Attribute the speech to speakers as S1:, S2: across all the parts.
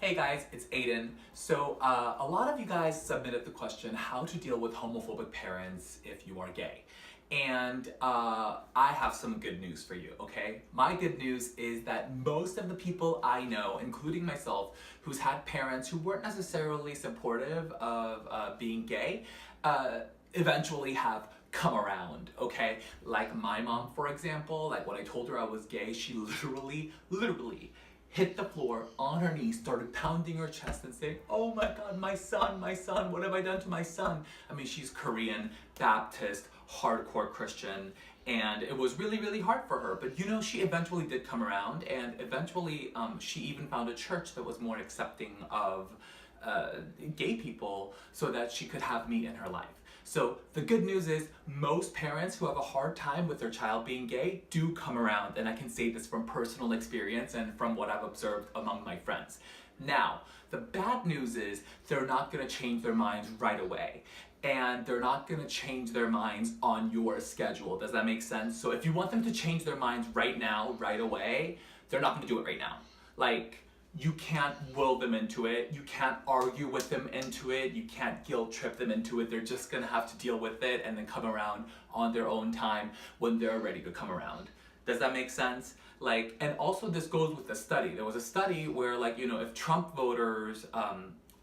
S1: Hey guys, it's Aiden. So a lot of you guys submitted the question how to deal with homophobic parents if you are gay. And I have some good news for you, okay? My good news is that most of the people I know, including myself, who's had parents who weren't necessarily supportive of being gay, eventually have come around, okay? Like my mom, for example, like when I told her I was gay, she literally hit the floor on her knees, started pounding her chest and saying, "Oh my God, my son, what have I done to my son?" I mean, she's Korean, Baptist, hardcore Christian, and it was really hard for her. But you know, she eventually did come around, and eventually she even found a church that was more accepting of gay people so that she could have me in her life. So the good news is most parents who have a hard time with their child being gay do come around, and I can say this from personal experience and from what I've observed among my friends. Now, the bad news is they're not going to change their minds right away, and they're not going to change their minds on your schedule. Does that make sense? So if you want them to change their minds right now, right away, they're not going to do it right now. Like, you can't will them into it. You can't argue with them into it. You can't guilt trip them into it. They're just gonna have to deal with it and then come around on their own time when they're ready to come around. Does that make sense? Like, and also this goes with the study. There was a study where, like, you know, if Trump voters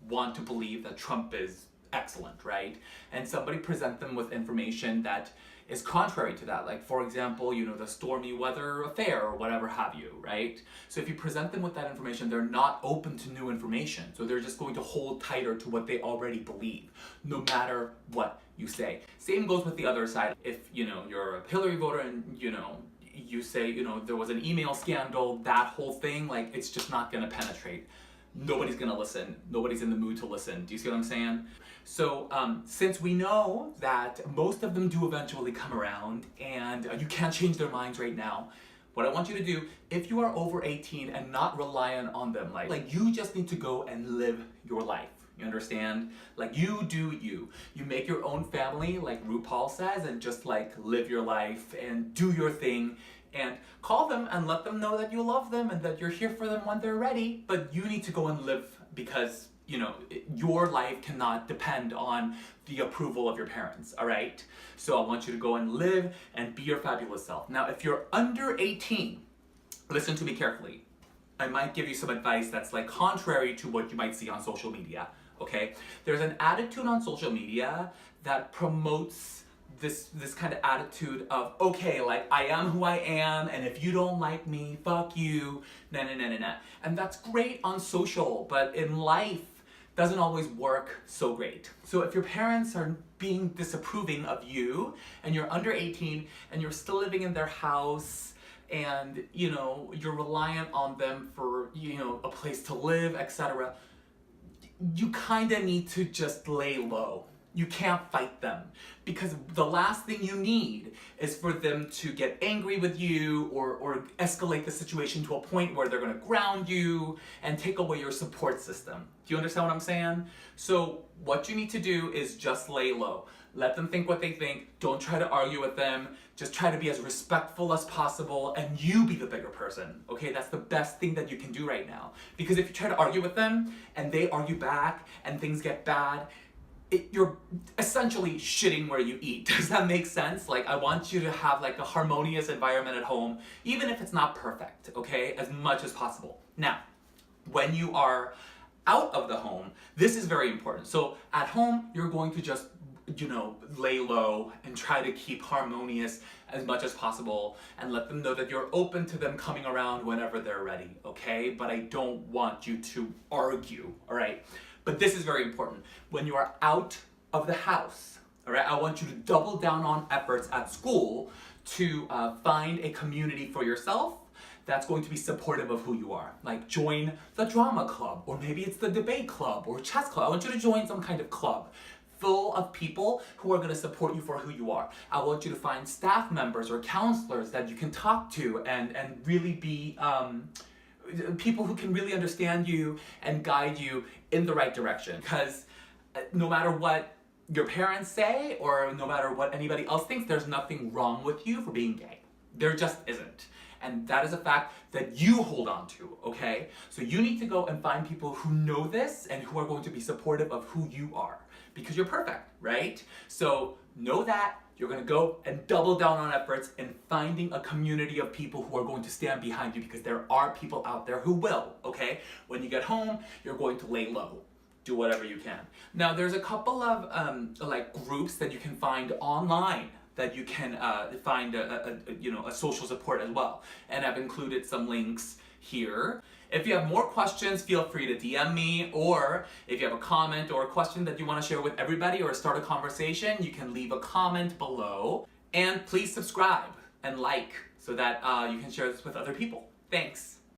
S1: want to believe that Trump is excellent, right? And somebody present them with information that is contrary to that, like for example, you know, the stormy weather affair or whatever have you, right? So if you present them with that information, they're not open to new information. So they're just going to hold tighter to what they already believe, no matter what you say. Same goes with the other side. If, you know, you're a Hillary voter and, you know, you say, you know, there was an email scandal, that whole thing, like, it's just not gonna penetrate. Nobody's gonna listen. Nobody's in the mood to listen. Do you see what I'm saying? So since we know that most of them do eventually come around and you can't change their minds right now, what I want you to do, if you are over 18 and not reliant on them, like you just need to go and live your life. You understand? Like, you do you. You make your own family, like RuPaul says, and just like live your life and do your thing. And call them and let them know that you love them and that you're here for them when they're ready. But you need to go and live because, you know, your life cannot depend on the approval of your parents, all right? So I want you to go and live and be your fabulous self. Now, if you're under 18, listen to me carefully. I might give you some advice that's like contrary to what you might see on social media, okay? There's an attitude on social media that promotes this kind of attitude of, okay, like, I am who I am, and if you don't like me, fuck you, nah. And that's great on social, but in life, doesn't always work so great. So if your parents are being disapproving of you, and you're under 18, and you're still living in their house, and, you know, you're reliant on them for, you know, a place to live, etc., you kind of need to just lay low. You can't fight them, because the last thing you need is for them to get angry with you or escalate the situation to a point where they're going to ground you and take away your support system. Do you understand what I'm saying? So what you need to do is just lay low. Let them think what they think. Don't try to argue with them. Just try to be as respectful as possible, and you be the bigger person, okay? That's the best thing that you can do right now. Because if you try to argue with them and they argue back and things get bad, you're essentially shitting where you eat. Does that make sense? Like, I want you to have like a harmonious environment at home, even if it's not perfect, okay? As much as possible. Now, when you are out of the home, this is very important. So at home, you're going to just, you know, lay low and try to keep harmonious as much as possible and let them know that you're open to them coming around whenever they're ready, okay? But I don't want you to argue, all right? But this is very important. When you are out of the house, all right, I want you to double down on efforts at school to find a community for yourself that's going to be supportive of who you are. Like, join the drama club, or maybe it's the debate club or chess club. I want you to join some kind of club full of people who are going to support you for who you are. I want you to find staff members or counselors that you can talk to and really be people who can really understand you and guide you in the right direction. Because no matter what your parents say or no matter what anybody else thinks, there's nothing wrong with you for being gay. There just isn't. and that is a fact that you hold on to, okay? So you need to go and find people who know this and who are going to be supportive of who you are, because you're perfect, right? So know that. You're gonna go and double down on efforts in finding a community of people who are going to stand behind you, because there are people out there who will, okay? When you get home, you're going to lay low. Do whatever you can. Now, there's a couple of like groups that you can find online that you can find a social support as well. And I've included some links here. If you have more questions, feel free to DM me, or if you have a comment or a question that you want to share with everybody or start a conversation, you can leave a comment below. And please subscribe and like so that you can share this with other people. Thanks.